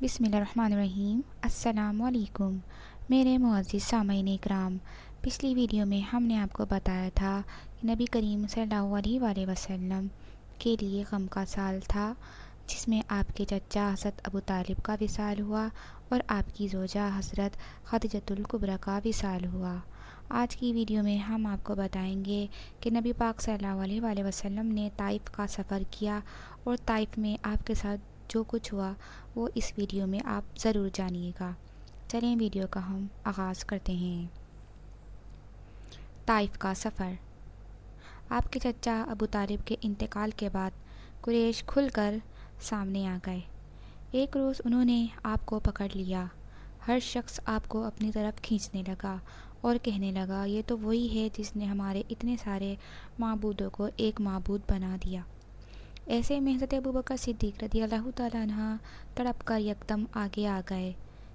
بسم اللہ الرحمن الرحیم۔ السلام علیکم میرے معزز سامعین اکرام، پچھلی ویڈیو میں ہم نے آپ کو بتایا تھا کہ نبی کریم صلی اللہ علیہ وآلہ وسلم کے لیے غم کا سال تھا، جس میں آپ کے چچا حضرت ابو طالب کا وصال ہوا اور آپ کی زوجہ حضرت خدیجۃ الکبریٰ کا وصال ہوا۔ آج کی ویڈیو میں ہم آپ کو بتائیں گے کہ نبی پاک صلی اللہ علیہ وآلہ وسلم نے طائف کا سفر کیا اور طائف میں آپ کے ساتھ جو کچھ ہوا وہ اس ویڈیو میں آپ ضرور جانیے گا۔ چلیں ویڈیو کا ہم آغاز کرتے ہیں۔ طائف کا سفر۔ آپ کے چچا ابو طالب کے انتقال کے بعد قریش کھل کر سامنے آ گئے۔ ایک روز انہوں نے آپ کو پکڑ لیا۔ ہر شخص آپ کو اپنی طرف کھینچنے لگا اور کہنے لگا، یہ تو وہی ہے جس نے ہمارے اتنے سارے معبودوں کو ایک معبود بنا دیا۔ ایسے میں حضرت ابوبکر صدیق رضی اللہ تعالیٰ عنہ تڑپ کر یکدم آگے آ گئے،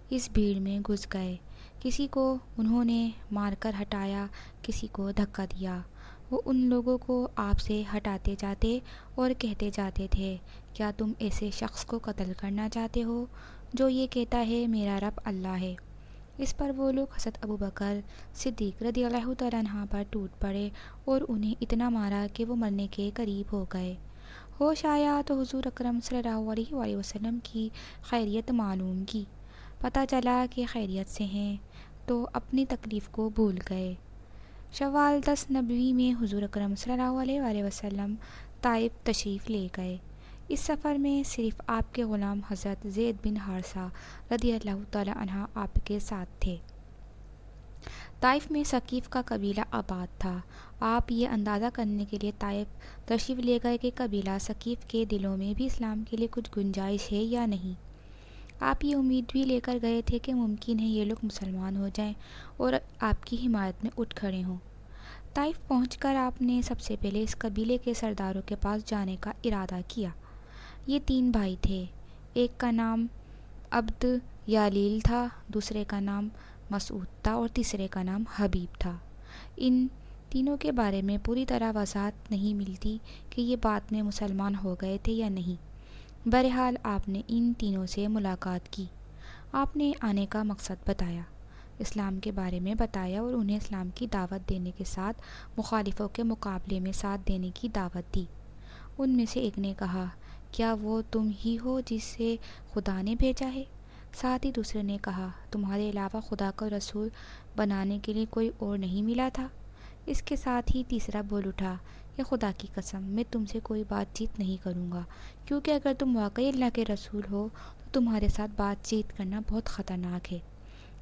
اس بھیڑ میں گھس گئے۔ کسی کو انہوں نے مار کر ہٹایا، کسی کو دھکا دیا۔ وہ ان لوگوں کو آپ سے ہٹاتے جاتے اور کہتے جاتے تھے، کیا تم ایسے شخص کو قتل کرنا چاہتے ہو جو یہ کہتا ہے میرا رب اللہ ہے؟ اس پر وہ لوگ حضرت ابوبکر صدیق رضی اللہ تعالیٰ عنہ پر ٹوٹ پڑے اور انہیں اتنا مارا کہ وہ مرنے کے قریب ہو گئے۔ ہوش آیا تو حضور اکرم صلی اللہ علیہ وآلہ وسلم کی خیریت معلوم کی۔ پتہ چلا کہ خیریت سے ہیں تو اپنی تکلیف کو بھول گئے۔ شوال 10 نبوی میں حضور اکرم صلی اللہ علیہ وآلہ وسلم طائف تشریف لے گئے۔ اس سفر میں صرف آپ کے غلام حضرت زید بن حارثہ رضی اللہ تعالیٰ عنہ آپ کے ساتھ تھے۔ طائف میں ثقیف کا قبیلہ آباد تھا۔ آپ یہ اندازہ کرنے کے لیے طائف تشریف لے گئے کہ قبیلہ ثقیف کے دلوں میں بھی اسلام کے لیے کچھ گنجائش ہے یا نہیں۔ آپ یہ امید بھی لے کر گئے تھے کہ ممکن ہے یہ لوگ مسلمان ہو جائیں اور آپ کی حمایت میں اٹھ کھڑے ہوں۔ طائف پہنچ کر آپ نے سب سے پہلے اس قبیلے کے سرداروں کے پاس جانے کا ارادہ کیا۔ یہ 3 بھائی تھے، ایک کا نام عبد یالیل تھا، دوسرے کا نام مسعود تھا اور تیسرے کا نام حبیب تھا۔ ان تینوں کے بارے میں پوری طرح وضاحت نہیں ملتی کہ یہ بعد میں مسلمان ہو گئے تھے یا نہیں۔ بہرحال آپ نے ان تینوں سے ملاقات کی۔ آپ نے آنے کا مقصد بتایا، اسلام کے بارے میں بتایا اور انہیں اسلام کی دعوت دینے کے ساتھ مخالفوں کے مقابلے میں ساتھ دینے کی دعوت دی۔ ان میں سے ایک نے کہا، کیا وہ تم ہی ہو جسے خدا نے بھیجا ہے؟ ساتھ ہی دوسرے نے کہا، تمہارے علاوہ خدا کو رسول بنانے کے لیے کوئی اور نہیں ملا تھا؟ اس کے ساتھ ہی تیسرا بول اٹھا، کہ خدا کی قسم میں تم سے کوئی بات چیت نہیں کروں گا، کیونکہ اگر تم واقعی اللہ کے رسول ہو تو تمہارے ساتھ بات چیت کرنا بہت خطرناک ہے۔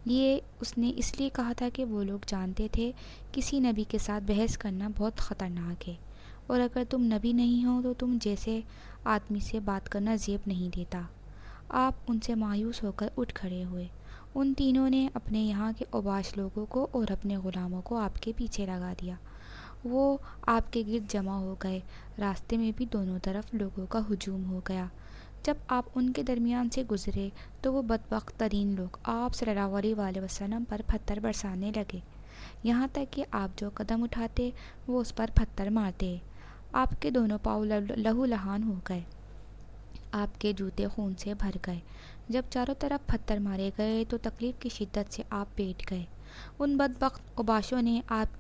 یہ اس نے اس لیے کہا تھا کہ وہ لوگ جانتے تھے کسی نبی کے ساتھ بحث کرنا بہت خطرناک ہے، اور اگر تم نبی نہیں ہو تو تم جیسے آدمی سے بات کرنا زیب نہیں دیتا۔ آپ ان سے مایوس ہو کر اٹھ کھڑے ہوئے۔ ان تینوں نے اپنے یہاں کے اوباش لوگوں کو اور اپنے غلاموں کو آپ کے پیچھے لگا دیا۔ وہ آپ کے گرد جمع ہو گئے۔ راستے میں بھی دونوں طرف لوگوں کا ہجوم ہو گیا۔ جب آپ ان کے درمیان سے گزرے تو وہ بدبخت ترین لوگ آپ صلی اللہ علیہ وآلہ وسلم پر پتھر برسانے لگے، یہاں تک کہ آپ جو قدم اٹھاتے وہ اس پر پتھر مارتے۔ آپ کے دونوں پاؤں لہو لہان ہو گئے، آپ کے جوتے خون سے بھر گئے۔ جب چاروں طرف پتھر مارے گئے تو تکلیف کی شدت سے آپ بیٹھ گئے۔ ان بدبخت اوباشوں نے آپ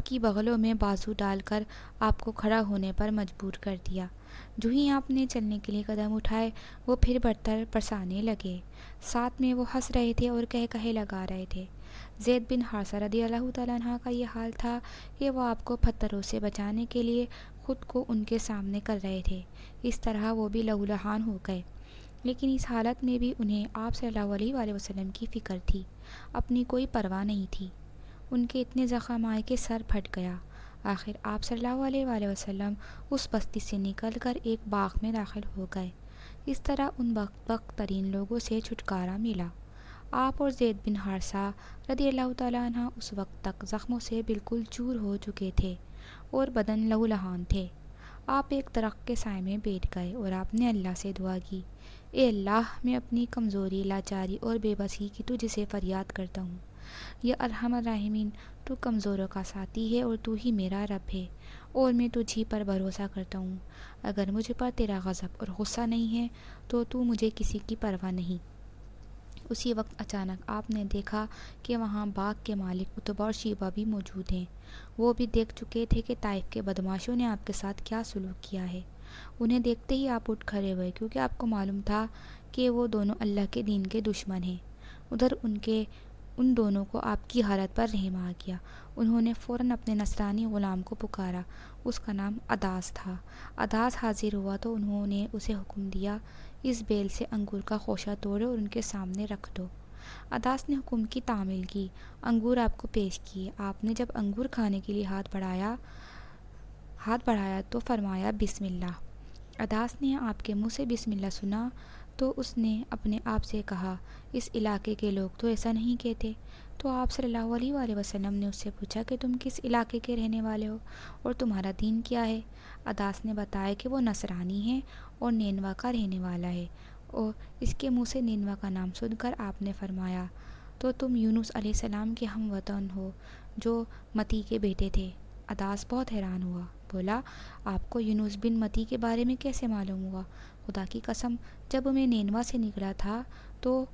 کی بغلوں میں بازو ڈال کر آپ کو کھڑا ہونے پر مجبور کر دیا۔ جو ہی آپ نے چلنے کے لیے قدم اٹھائے وہ پھر پتھر برسانے لگے۔ ساتھ میں وہ ہنس رہے تھے اور کہے لگا رہے تھے۔ زید بن حارثہ رضی اللہ تعالیٰ عنہ کا یہ حال تھا کہ وہ آپ کو پتھروں سے بچانے کے لیے خود کو ان کے سامنے کر رہے تھے۔ اس طرح وہ بھی لہو لہان ہو گئے، لیکن اس حالت میں بھی انہیں آپ صلی اللہ علیہ وآلہ وسلم کی فکر تھی، اپنی کوئی پرواہ نہیں تھی۔ ان کے اتنے زخم آئے کہ سر پھٹ گیا۔ آخر آپ صلی اللہ علیہ وآلہ وسلم اس بستی سے نکل کر ایک باغ میں داخل ہو گئے۔ اس طرح ان بدبخت ترین لوگوں سے چھٹکارا ملا۔ آپ اور زید بن حارثہ رضی اللہ تعالیٰ عنہ اس وقت تک زخموں سے بالکل چور ہو چکے تھے اور بدن لہو لہان تھے۔ آپ ایک درخت کے سائے میں بیٹھ گئے اور آپ نے اللہ سے دعا کی، اے اللہ، میں اپنی کمزوری، لاچاری اور بے بسی کی تجھ سے فریاد کرتا ہوں۔ یا ارحم الراحمین، تو کمزوروں کا ساتھی ہے اور تو ہی میرا رب ہے، اور میں تجھی پر بھروسہ کرتا ہوں۔ اگر مجھ پر تیرا غضب اور غصہ نہیں ہے تو مجھے کسی کی پرواہ نہیں۔ اسی وقت اچانک آپ نے دیکھا کہ وہاں باغ کے مالک عتبہ اور شیبہ بھی موجود ہیں۔ وہ بھی دیکھ چکے تھے کہ طائف کے بدماشوں نے آپ کے ساتھ کیا سلوک کیا ہے۔ انہیں دیکھتے ہی آپ اٹھ کھڑے ہوئے، کیونکہ آپ کو معلوم تھا کہ وہ دونوں اللہ کے دین کے دشمن ہیں۔ ادھر ان دونوں کو آپ کی حالت پر رحم آ گیا۔ انہوں نے فوراً اپنے نصرانی غلام کو پکارا، اس کا نام عداس تھا۔ عداس حاضر ہوا تو انہوں نے اسے حکم دیا، اس بیل سے انگور کا خوشہ توڑو اور ان کے سامنے رکھ دو۔ عداس نے حکم کی تعمیل کی، انگور آپ کو پیش کیے۔ آپ نے جب انگور کھانے کے لیے ہاتھ بڑھایا تو فرمایا بسم اللہ۔ عداس نے آپ کے منہ سے بسم اللہ سنا تو اس نے اپنے آپ سے کہا، اس علاقے کے لوگ تو ایسا نہیں کہتے۔ تو آپ صلی اللہ علیہ وآلہ وسلم نے اس سے پوچھا کہ تم کس علاقے کے رہنے والے ہو اور تمہارا دین کیا ہے؟ عداس نے بتایا کہ وہ نصرانی ہے اور نینوا کا رہنے والا ہے، اور اس کے منہ سے نینوا کا نام سن کر آپ نے فرمایا، تو تم یونس علیہ السلام کے ہم وطن ہو جو متی کے بیٹے تھے۔ عداس بہت حیران ہوا، بولا، آپ کو یونس بن متی کے بارے میں کیسے معلوم ہوا؟ خدا کی قسم، جب میں نینوا سے نکلا تھا تو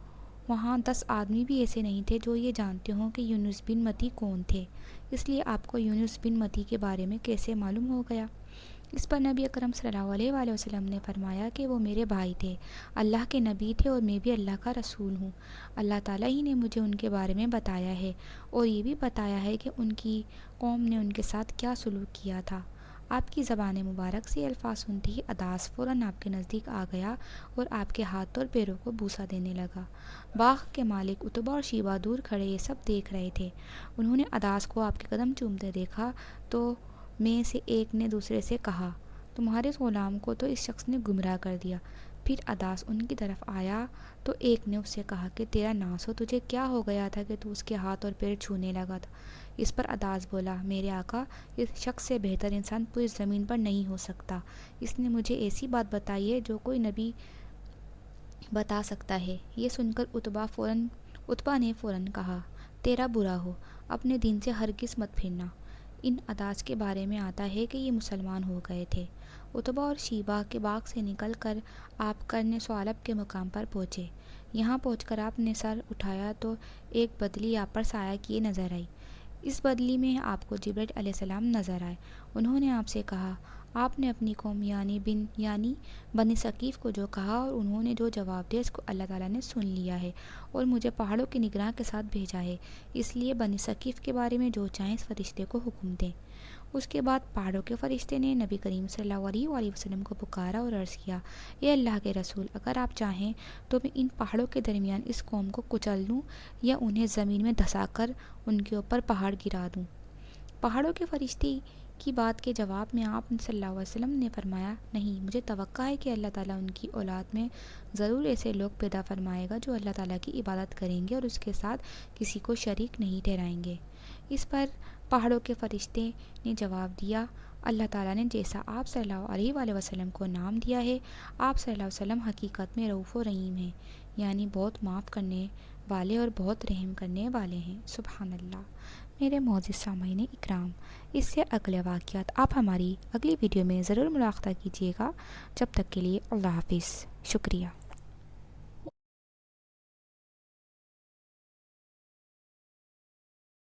وہاں 10 آدمی بھی ایسے نہیں تھے جو یہ جانتے ہوں کہ یونس بن متی کون تھے، اس لیے آپ کو یونس بن متی کے بارے میں کیسے معلوم ہو گیا؟ اس پر نبی اکرم صلی اللہ علیہ وآلہ وسلم نے فرمایا کہ وہ میرے بھائی تھے، اللہ کے نبی تھے اور میں بھی اللہ کا رسول ہوں۔ اللہ تعالیٰ ہی نے مجھے ان کے بارے میں بتایا ہے اور یہ بھی بتایا ہے کہ ان کی قوم نے ان کے ساتھ کیا سلوک کیا تھا۔ آپ کی زبان مبارک سے الفاظ سنتے ہی عداس فوراً آپ کے نزدیک آ گیا اور آپ کے ہاتھ اور پیروں کو بوسہ دینے لگا۔ باغ کے مالک عتبہ اور شیبہ دور کھڑے یہ سب دیکھ رہے تھے۔ انہوں نے عداس کو آپ کے قدم چومتے دیکھا تو میں سے ایک نے دوسرے سے کہا، تمہارے غلام کو تو اس شخص نے گمراہ کر دیا۔ پھر عداس ان کی طرف آیا تو ایک نے اس سے کہا کہ تیرا ناس ہو، تجھے کیا ہو گیا تھا کہ تو اس کے ہاتھ اور پیر چھونے لگا تھا؟ اس پر عداس بولا، میرے آقا، اس شخص سے بہتر انسان پوری زمین پر نہیں ہو سکتا۔ اس نے مجھے ایسی بات بتائی ہے جو کوئی نبی بتا سکتا ہے۔ یہ سن کر عتبہ نے فوراً کہا، تیرا برا ہو، اپنے دین سے ہرگز مت پھرنا۔ ان عداس کے بارے میں آتا ہے کہ یہ مسلمان ہو گئے تھے۔ عتبہ اور شیبہ کے باغ سے نکل کر آپ قرن ثعلب کے مقام پر پہنچے۔ یہاں پہنچ کر آپ نے سر اٹھایا تو ایک بدلی آپ پر سایہ کیے نظر آئی۔ اس بدلی میں آپ کو جبرائیل علیہ السلام نظر آئے۔ انہوں نے آپ سے کہا، آپ نے اپنی قوم یعنی بنی ثقیف کو جو کہا اور انہوں نے جو جواب دیا، اس کو اللہ تعالیٰ نے سن لیا ہے اور مجھے پہاڑوں کے نگراں کے ساتھ بھیجا ہے، اس لیے بنی ثقیف کے بارے میں جو چاہیں اس فرشتے کو حکم دیں۔ اس کے بعد پہاڑوں کے فرشتے نے نبی کریم صلی اللہ علیہ وآلہ وسلم کو پکارا اور عرض کیا، اے اللہ کے رسول، اگر آپ چاہیں تو میں ان پہاڑوں کے درمیان اس قوم کو کچل دوں یا انہیں زمین میں دھسا کر ان کے اوپر پہاڑ گرا دوں۔ پہاڑوں کے فرشتے کی بات کے جواب میں آپ صلی اللہ علیہ وسلم نے فرمایا، نہیں، مجھے توقع ہے کہ اللہ تعالیٰ ان کی اولاد میں ضرور ایسے لوگ پیدا فرمائے گا جو اللہ تعالیٰ کی عبادت کریں گے اور اس کے ساتھ کسی کو شریک نہیں ٹھہرائیں گے۔ اس پر پہاڑوں کے فرشتے نے جواب دیا، اللہ تعالیٰ نے جیسا آپ صلی اللہ علیہ وآلہ وسلم کو نام دیا ہے، آپ صلی اللہ علیہ وسلم حقیقت میں رؤوف و رحیم ہیں، یعنی بہت معاف کرنے والے اور بہت رحم کرنے والے ہیں۔ سبحان اللہ۔ میرے معزز سامعین اکرام، اس سے اگلے واقعات آپ ہماری اگلی ویڈیو میں ضرور ملاحظہ کیجیے گا۔ جب تک کے لیے اللہ حافظ، شکریہ۔